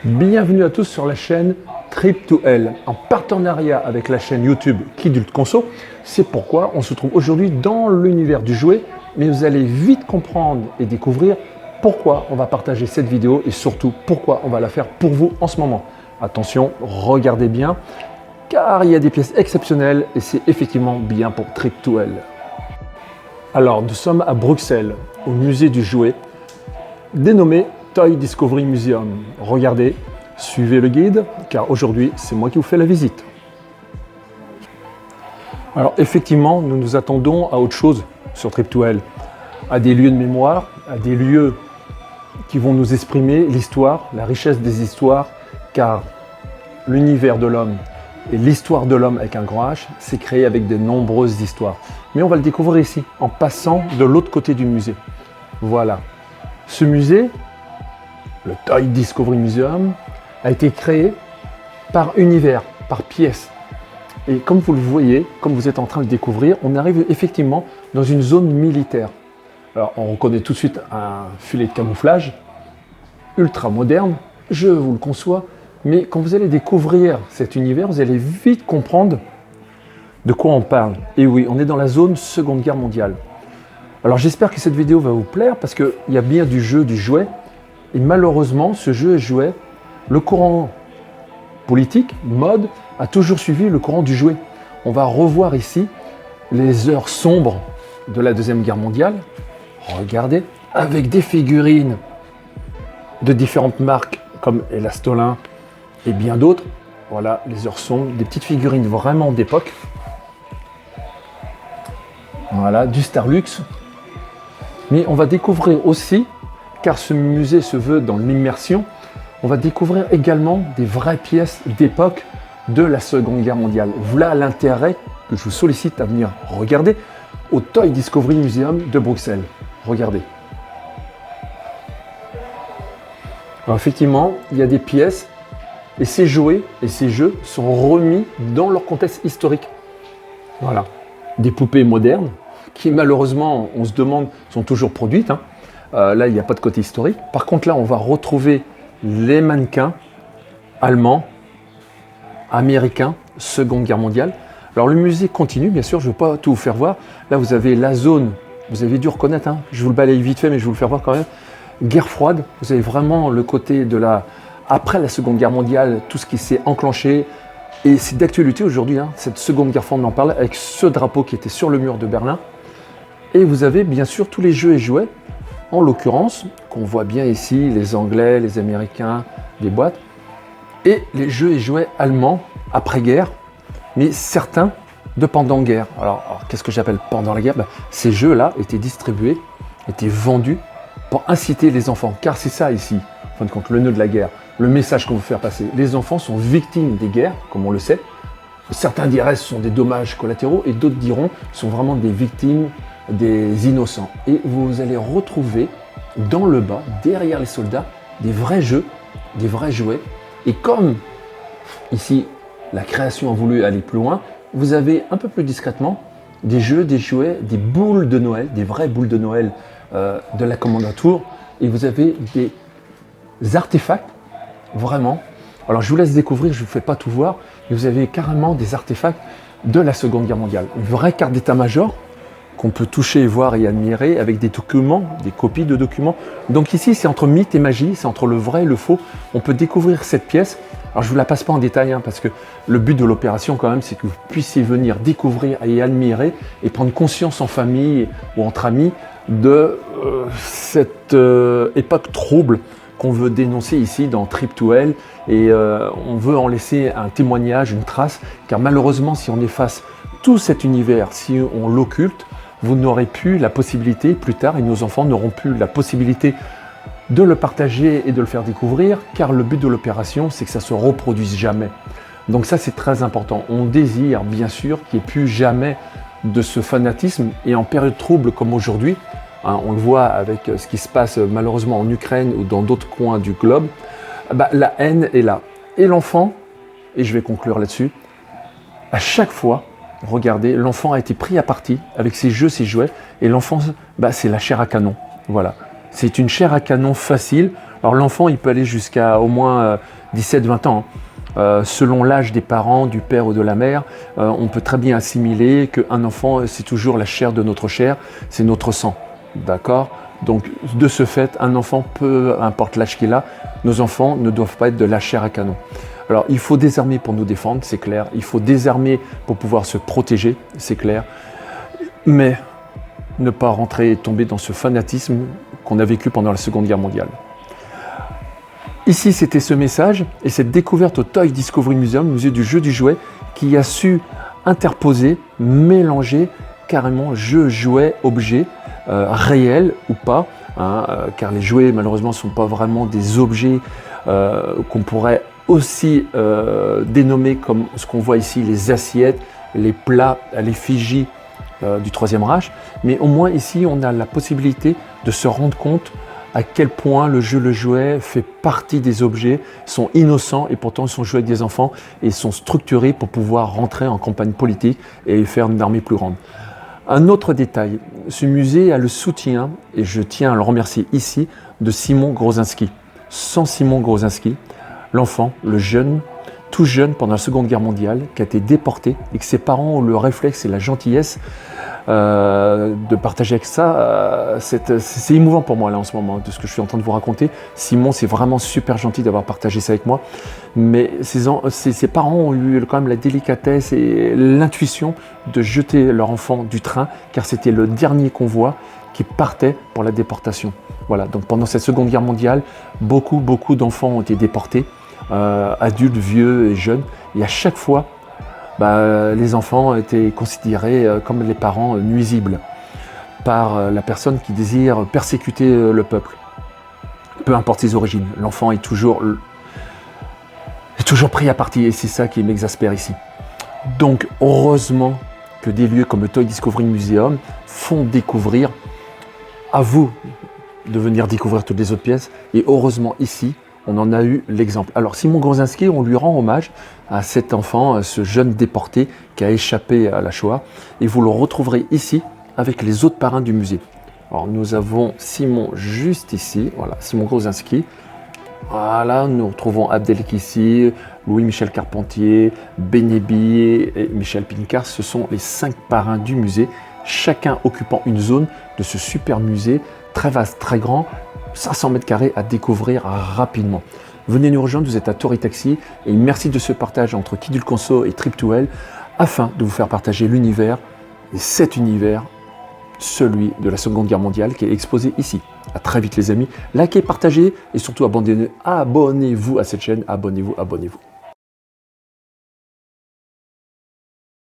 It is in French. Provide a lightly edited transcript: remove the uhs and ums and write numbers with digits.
Bienvenue à tous sur la chaîne Trip2Hell, en partenariat avec la chaîne YouTube Kidult Conso. C'est pourquoi on se trouve aujourd'hui dans l'univers du jouet, mais vous allez vite comprendre et découvrir pourquoi on va partager cette vidéo et surtout pourquoi on va la faire pour vous en ce moment. Attention, regardez bien, car il y a des pièces exceptionnelles et c'est effectivement bien pour Trip2Hell. Alors, nous sommes à Bruxelles, au musée du jouet, dénommé Toy Discovery Museum. Regardez, suivez le guide, car aujourd'hui, c'est moi qui vous fais la visite. Alors, effectivement, nous nous attendons à autre chose sur Trip2Hell, à des lieux de mémoire, à des lieux qui vont nous exprimer l'histoire, la richesse des histoires, car l'univers de l'homme et l'histoire de l'homme avec un grand H, c'est créé avec de nombreuses histoires. Mais on va le découvrir ici, en passant de l'autre côté du musée. Voilà. Ce musée, le Toy Discovery Museum, a été créé par univers, par pièces. Et comme vous le voyez, comme vous êtes en train de le découvrir, on arrive effectivement dans une zone militaire. Alors, on reconnaît tout de suite un filet de camouflage, ultra moderne, je vous le conçois, mais quand vous allez découvrir cet univers, vous allez vite comprendre de quoi on parle. Et oui, on est dans la zone Seconde Guerre mondiale. Alors j'espère que cette vidéo va vous plaire parce qu'il y a bien du jeu, du jouet. Et malheureusement, ce jeu et jouet, le courant politique, mode, a toujours suivi le courant du jouet. On va revoir ici les heures sombres de la Deuxième Guerre mondiale. Regardez, avec des figurines de différentes marques comme Elastolin et bien d'autres. Voilà, les heures sombres, des petites figurines vraiment d'époque. Voilà, du Starlux. Mais on va découvrir aussi, car ce musée se veut dans l'immersion, on va découvrir également des vraies pièces d'époque de la Seconde Guerre mondiale. Voilà l'intérêt que je vous sollicite à venir regarder au Toy Discovery Museum de Bruxelles. Regardez. Alors effectivement, il y a des pièces et ces jouets et ces jeux sont remis dans leur contexte historique. Voilà. Des poupées modernes qui malheureusement, on se demande, sont toujours produites. Là, il n'y a pas de côté historique. Par contre, là, on va retrouver les mannequins allemands, américains, Seconde Guerre mondiale. Alors, le musée continue, bien sûr, je ne vais pas tout vous faire voir. Là, vous avez la zone, vous avez dû reconnaître, je vous le balaye vite fait, mais je vais vous le faire voir quand même. Guerre froide, vous avez vraiment le côté de la... Après la Seconde Guerre mondiale, tout ce qui s'est enclenché. Et c'est d'actualité aujourd'hui, cette Seconde Guerre froide, on en parle, avec ce drapeau qui était sur le mur de Berlin. Et vous avez bien sûr tous les jeux et jouets, en l'occurrence, qu'on voit bien ici, les Anglais, les Américains, les boîtes, et les jeux et jouets allemands après-guerre, mais certains de pendant-guerre. Alors qu'est-ce que j'appelle pendant la guerre? Ces jeux-là étaient distribués, étaient vendus pour inciter les enfants, car c'est ça ici, en fin de compte, le nœud de la guerre, le message qu'on veut faire passer. Les enfants sont victimes des guerres, comme on le sait. Certains diraient ce sont des dommages collatéraux et d'autres diront sont vraiment des victimes, des innocents. Et vous allez retrouver dans le bas, derrière les soldats, des vrais jeux, des vrais jouets. Et comme ici, la création a voulu aller plus loin, vous avez un peu plus discrètement des jeux, des jouets, des boules de Noël, des vraies boules de Noël de la Kommandantur. Et vous avez des artefacts, vraiment. Alors je vous laisse découvrir, je ne vous fais pas tout voir, mais vous avez carrément des artefacts de la Seconde Guerre mondiale. Une vraie carte d'état-major qu'on peut toucher, voir et admirer avec des documents, des copies de documents. Donc ici, c'est entre mythe et magie, c'est entre le vrai et le faux. On peut découvrir cette pièce. Alors je ne vous la passe pas en détail, parce que le but de l'opération quand même, c'est que vous puissiez venir découvrir et admirer et prendre conscience en famille ou entre amis de cette époque trouble qu'on veut dénoncer ici dans Trip2Hell et on veut en laisser un témoignage, une trace, car malheureusement, si on efface tout cet univers, si on l'occulte, vous n'aurez plus la possibilité, plus tard, et nos enfants n'auront plus la possibilité de le partager et de le faire découvrir, car le but de l'opération, c'est que ça ne se reproduise jamais. Donc ça, c'est très important. On désire, bien sûr, qu'il n'y ait plus jamais de ce fanatisme, et en période trouble comme aujourd'hui, on le voit avec ce qui se passe malheureusement en Ukraine ou dans d'autres coins du globe, la haine est là. Et l'enfant, et je vais conclure là-dessus, à chaque fois, regardez, l'enfant a été pris à partie avec ses jeux, ses jouets, et l'enfant, c'est la chair à canon. Voilà. C'est une chair à canon facile. Alors l'enfant, il peut aller jusqu'à au moins 17-20 ans. Selon l'âge des parents, du père ou de la mère, on peut très bien assimiler qu'un enfant, c'est toujours la chair de notre chair, c'est notre sang. D'accord? Donc de ce fait, un enfant, peu importe l'âge qu'il a, nos enfants ne doivent pas être de la chair à canon. Alors il faut désarmer pour nous défendre, c'est clair. Il faut désarmer pour pouvoir se protéger, c'est clair. Mais ne pas rentrer et tomber dans ce fanatisme qu'on a vécu pendant la Seconde Guerre mondiale. Ici, c'était ce message et cette découverte au Toy Discovery Museum, musée du jeu du jouet, qui a su interposer, mélanger carrément jeu, jouet, objet, réel ou pas, hein, car les jouets malheureusement ne sont pas vraiment des objets qu'on pourrait aussi dénommer comme ce qu'on voit ici, les assiettes, les plats à l'effigie du Troisième Reich, mais au moins ici on a la possibilité de se rendre compte à quel point le jeu, le jouet fait partie des objets, sont innocents et pourtant ils sont joués avec des enfants et sont structurés pour pouvoir rentrer en campagne politique et faire une armée plus grande. Un autre détail, ce musée a le soutien, et je tiens à le remercier ici, de Simon Grozinski. Sans Simon Grozinski, l'enfant, le jeune, tout jeune pendant la Seconde Guerre mondiale, qui a été déporté et que ses parents ont le réflexe et la gentillesse de partager avec ça, c'est émouvant pour moi là en ce moment de ce que je suis en train de vous raconter. Simon, c'est vraiment super gentil d'avoir partagé ça avec moi, mais ses parents ont eu quand même la délicatesse et l'intuition de jeter leur enfant du train, car c'était le dernier convoi qui partait pour la déportation. Voilà, donc pendant cette Seconde Guerre mondiale, beaucoup d'enfants ont été déportés, adultes, vieux et jeunes, et à chaque fois, les enfants étaient considérés comme les parents nuisibles par la personne qui désire persécuter le peuple. Peu importe ses origines, l'enfant est toujours pris à partie et c'est ça qui m'exaspère ici. Donc heureusement que des lieux comme le Toy Discovery Museum font découvrir, à vous de venir découvrir toutes les autres pièces, et heureusement ici, on en a eu l'exemple. Alors Simon Grozinski, on lui rend hommage à cet enfant, à ce jeune déporté qui a échappé à la Shoah. Et vous le retrouverez ici avec les autres parrains du musée. Alors nous avons Simon juste ici, voilà, Simon Grozinski. Voilà, nous retrouvons Abdelkissi, Louis-Michel Carpentier, Benébi et Michel Pincard. Ce sont les 5 parrains du musée, chacun occupant une zone de ce super musée, très vaste, très grand, 500 mètres carrés à découvrir rapidement. Venez nous rejoindre, vous êtes à Tori Taxi et merci de ce partage entre Kidul Conso et Trip2L afin de vous faire partager l'univers, et cet univers, celui de la Seconde Guerre mondiale qui est exposé ici. À très vite les amis, likez, partagez et surtout abonnez-vous à cette chaîne, abonnez-vous.